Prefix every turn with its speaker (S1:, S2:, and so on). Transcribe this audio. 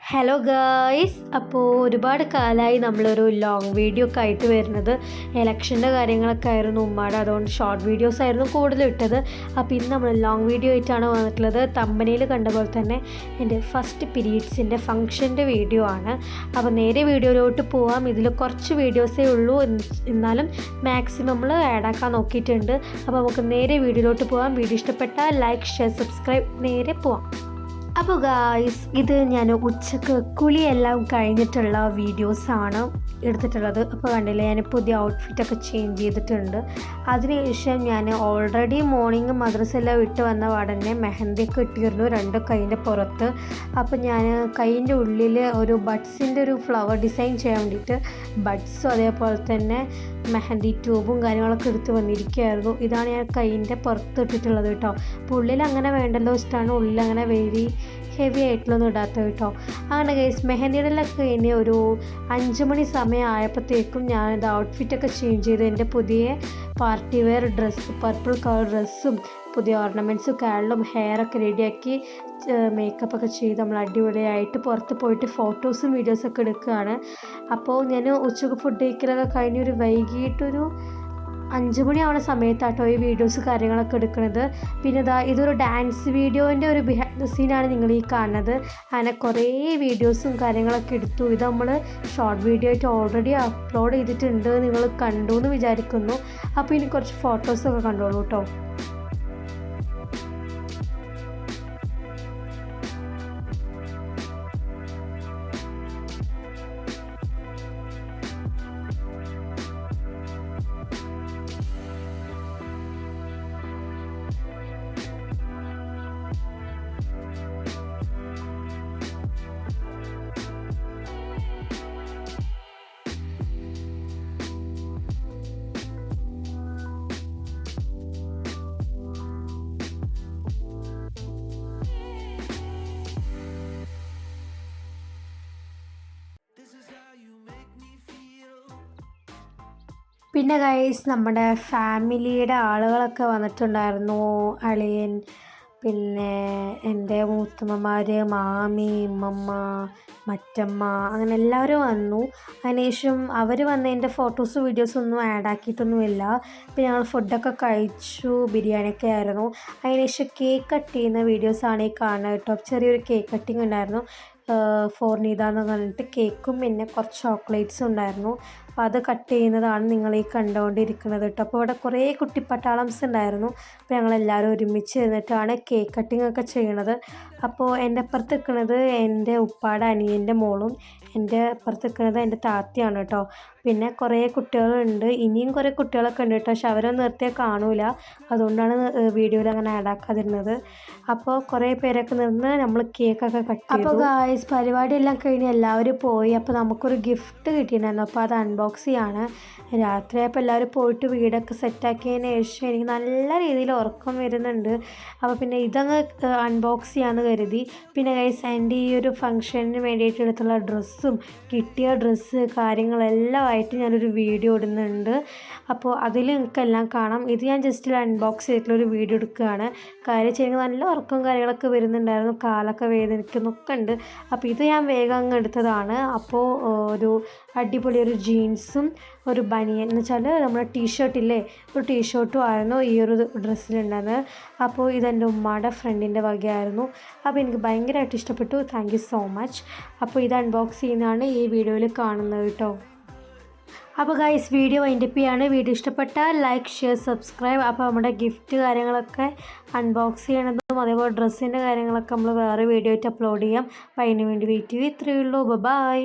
S1: Hello guys, അപ്പോൾ ഒരുപാട് കാലമായി നമ്മളൊരു ലോങ് വീഡിയോ ഒക്കെ ആയിട്ട് വരുന്നത്. എലക്ഷൻ്റെ കാര്യങ്ങളൊക്കെ ആയിരുന്നു ഉമ്മാടെ, അതുകൊണ്ട് ഷോർട്ട് വീഡിയോസ് ആയിരുന്നു കൂടുതൽ ഇട്ടത്. അപ്പോൾ ഇന്ന് നമ്മൾ ലോങ് വീഡിയോ ആയിട്ടാണ് വന്നിട്ടുള്ളത്. തമ്പനയിൽ കണ്ട പോലെ തന്നെ എൻ്റെ ഫസ്റ്റ് പീരീഡ്സിൻ്റെ ഫംഗ്ഷൻ്റെ വീഡിയോ ആണ്. അപ്പോൾ നേരെ വീഡിയോയിലോട്ട് പോവാം. ഇതിൽ കുറച്ച് വീഡിയോസേ ഉള്ളൂ, എന്നാലും മാക്സിമം നമ്മൾ ആഡാക്കാൻ നോക്കിയിട്ടുണ്ട്. അപ്പോൾ നമുക്ക് നേരെ വീഡിയോയിലോട്ട് പോവാം. വീഡിയോ ഇഷ്ടപ്പെട്ടാൽ ലൈക്ക്, ഷെയർ, സബ്സ്ക്രൈബ്. നേരെ പോവാം. അപ്പോൾ ഗായ്സ്, ഇത് ഞാൻ ഉച്ചക്ക് കുളിയെല്ലാം കഴിഞ്ഞിട്ടുള്ള വീഡിയോസാണ് എടുത്തിട്ടുള്ളത്. അപ്പോൾ കണ്ടില്ലേ, ഞാൻ പുതിയ ഔട്ട്ഫിറ്റൊക്കെ ചേഞ്ച് ചെയ്തിട്ടുണ്ട്. അതിനുശേഷം ഞാൻ ഓൾറെഡി മോർണിംഗ് മദ്രസയെല്ലാം വിട്ട് വന്ന പാടന്നെ മെഹന്തിയൊക്കെ ഇട്ടിരുന്നു 2 കൈൻ്റെ പുറത്ത്. അപ്പോൾ ഞാൻ കൈൻ്റെ ഉള്ളിൽ ഒരു ബഡ്സിൻ്റെ ഒരു ഫ്ലവർ ഡിസൈൻ ചെയ്യാൻ വേണ്ടിയിട്ട് ബഡ്സും അതേപോലെ തന്നെ മെഹന്തി ട്യൂബും കാര്യങ്ങളൊക്കെ എടുത്ത് വന്നിരിക്കുകയായിരുന്നു. ഇതാണ് ഞാൻ കൈൻ്റെ പുറത്ത് ഇട്ടിട്ടുള്ളത് കേട്ടോ. അപ്പോൾ ഉള്ളിൽ അങ്ങനെ വേണ്ടല്ലോ ഇഷ്ടമാണ്, ഉള്ളിൽ അങ്ങനെ വെരി ഹെവി ആയിട്ടുള്ളൊന്നും ഇടാത്തത് കേട്ടോ. അങ്ങനെ ഗൈസ്, മെഹന്തിയുടെ കഴിഞ്ഞ് ഒരു 5 മണി സമയം ആയപ്പോഴത്തേക്കും ഞാനിത് ഔട്ട്ഫിറ്റൊക്കെ ചേഞ്ച് ചെയ്ത് എൻ്റെ പുതിയ party wear dress, purple colour ഡ്രസ്സും പുതിയ ഓർണമെൻറ്റ്സും കാലിലും ഹെയറൊക്കെ റെഡിയാക്കി മേക്കപ്പൊക്കെ ചെയ്ത് നമ്മൾ അടിപൊളിയായിട്ട് പുറത്ത് പോയിട്ട് ഫോട്ടോസും വീഡിയോസൊക്കെ എടുക്കുകയാണ്. അപ്പോൾ ഞാൻ ഉച്ചക്ക് ഫുഡ് കഴിക്കലൊക്കെ കഴിഞ്ഞൊരു വൈകിട്ടൊരു 5 മണിയാവുന്ന സമയത്താട്ടോ ഈ വീഡിയോസ് കാര്യങ്ങളൊക്കെ എടുക്കുന്നത്. പിന്നെ ഇതൊരു ഡാൻസ് വീഡിയോൻ്റെ ഒരു ബിഹൈൻഡ് ദ സീനാണ് നിങ്ങൾ ഈ കാണുന്നത്. അങ്ങനെ കുറേ വീഡിയോസും കാര്യങ്ങളൊക്കെ എടുത്തു. ഇത് നമ്മൾ ഷോർട്ട് വീഡിയോ ആയിട്ട് ഓൾറെഡി അപ്ലോഡ് ചെയ്തിട്ടുണ്ട്, നിങ്ങൾ കണ്ടു എന്ന് വിചാരിക്കുന്നു. അപ്പോൾ ഇനി കുറച്ച് ഫോട്ടോസൊക്കെ കണ്ടോളൂ കേട്ടോ. പിന്നെ ഗൈസ്, നമ്മുടെ ഫാമിലിയുടെ ആളുകളൊക്കെ വന്നിട്ടുണ്ടായിരുന്നു. അളിയൻ, പിന്നെ എൻ്റെ മൂത്തമ്മമാർ, മാമി, ഉമ്മമ്മ, മറ്റമ്മ, അങ്ങനെ എല്ലാവരും വന്നു. അതിനുശേഷം അവർ വന്നതിൻ്റെ ഫോട്ടോസും വീഡിയോസും ഒന്നും ആഡ് ആക്കിയിട്ടൊന്നുമില്ല. പിന്നെ ഞങ്ങൾ ഫുഡൊക്കെ കഴിച്ചു, ബിരിയാണിയൊക്കെ ആയിരുന്നു. അതിനുശേഷം കേക്ക് കട്ട് ചെയ്യുന്ന വീഡിയോസാണ് ഈ കാണുന്നത് കേട്ടോ. ചെറിയൊരു കേക്ക് കട്ടിങ് ഉണ്ടായിരുന്നു. ഫോർനീത എന്ന് പറഞ്ഞിട്ട് കേക്കും പിന്നെ കുറച്ച് ചോക്ലേറ്റ്സും ഉണ്ടായിരുന്നു. അപ്പോൾ അത് കട്ട് ചെയ്യുന്നതാണ് നിങ്ങൾ ഈ കണ്ടുകൊണ്ടിരിക്കുന്നത് കേട്ടോ. അപ്പോൾ ഇവിടെ കുറേ കുട്ടിപ്പട്ടാളംസ് ഉണ്ടായിരുന്നു. അപ്പോൾ ഞങ്ങളെല്ലാവരും ഒരുമിച്ച് ഇരുന്നിട്ടാണ് കേക്ക് കട്ടിംഗ് ഒക്കെ ചെയ്യണത്. അപ്പോൾ എൻ്റെ അപ്പുറത്ത് നിൽക്കുന്നത് എൻ്റെ ഉപ്പാടെ അനിയൻ്റെ മോളും എൻ്റെ അപ്പുറത്ത് നിൽക്കുന്നത് എൻ്റെ താത്തയാണ് കേട്ടോ. പിന്നെ കുറേ കുട്ടികളുണ്ട്, ഇനിയും കുറേ കുട്ടികളൊക്കെ ഉണ്ട് കേട്ടോ. പക്ഷെ അവരൊന്നും നിർത്തിയാൽ കാണൂല, അതുകൊണ്ടാണ് വീഡിയോയിൽ അങ്ങനെ ആഡാക്കാതിരുന്നത്. അപ്പോൾ കുറേ പേരൊക്കെ നിന്ന് നമ്മൾ കേക്കൊക്കെ കട്ട് ചെയ്തു. അപ്പോൾ ഗായ്സ്, പരിപാടിയെല്ലാം കഴിഞ്ഞ് എല്ലാവരും പോയി. അപ്പോൾ നമുക്കൊരു ഗിഫ്റ്റ് കിട്ടിയിട്ടുണ്ടായിരുന്നു. അപ്പോൾ അത് അൺബോക്സ് ചെയ്യാണ്. രാത്രിയായപ്പോൾ എല്ലാവരും പോയിട്ട് വീടൊക്കെ സെറ്റാക്കിയതിന് ശേഷം എനിക്ക് നല്ല രീതിയിൽ ഉറക്കം വരുന്നുണ്ട്. അപ്പോൾ പിന്നെ ഇതങ്ങ് അൺബോക്സ് ചെയ്യാമെന്ന് കരുതി. പിന്നെ ഗൈസ്, എൻ്റെ ഈ ഒരു ഫംഗ്ഷന് വേണ്ടിയിട്ട് എടുത്തുള്ള ഡ്രസ്സും കിട്ടിയ ഡ്രസ്സ് കാര്യങ്ങളെല്ലാം ആയിട്ട് ഞാനൊരു വീഡിയോ ഇടുന്നുണ്ട്. അപ്പോൾ അതിൽ നിങ്ങൾക്കെല്ലാം കാണാം. ഇത് ഞാൻ ജസ്റ്റ് അൺബോക്സ് ചെയ്തിട്ടുള്ളൊരു വീഡിയോ എടുക്കുകയാണ്. കാര്യം ചെയ്യുന്നത് നല്ല ഉറക്കം കാര്യങ്ങളൊക്കെ വരുന്നുണ്ടായിരുന്നു, കാലൊക്കെ വേദനിക്കുന്നൊക്കെ ഉണ്ട്. അപ്പോൾ ഇത് ഞാൻ വേഗം അങ്ങ് എടുത്തതാണ്. അപ്പോൾ ഒരു അടിപൊളി ഒരു ജീൻസും ഒരു ബനിയൻ എന്ന് വെച്ചാൽ നമ്മുടെ ടീഷർട്ടില്ലേ, ഒരു ടീഷർട്ടും ആയിരുന്നു ഈ ഒരു ഡ്രസ്സിലുണ്ടായിരുന്നത്. അപ്പോൾ ഇതെൻ്റെ ഉമ്മയുടെ ഫ്രണ്ടിൻ്റെ വകയായിരുന്നു. അപ്പോൾ എനിക്ക് ഭയങ്കരമായിട്ട് ഇഷ്ടപ്പെട്ടു. Thank you so much. അപ്പോൾ ഇത് അൺബോക്സ് ചെയ്യുന്നതാണ് ഈ വീഡിയോയിൽ കാണുന്നത് കേട്ടോ. അപ്പോൾ ഗൈസ്, വീഡിയോ വൈൻഡപ്പ് ചെയ്യാണ്. വീഡിയോ ഇഷ്ടപ്പെട്ടാൽ ലൈക്ക്, ഷെയർ, സബ്സ്ക്രൈബ്. അപ്പോൾ നമ്മുടെ ഗിഫ്റ്റ് കാര്യങ്ങളൊക്കെ അൺബോക്സ് ചെയ്യണതും അതേപോലെ ഡ്രസ്സിൻ്റെ കാര്യങ്ങളൊക്കെ നമ്മൾ വേറെ വീഡിയോ ആയിട്ട് അപ്ലോഡ് ചെയ്യാം. അപ്പോൾ അതിന് വേണ്ടി വെയിറ്റ് ചെയ്ത് ഇത്രയേ ഉള്ളൂ. ബൈ.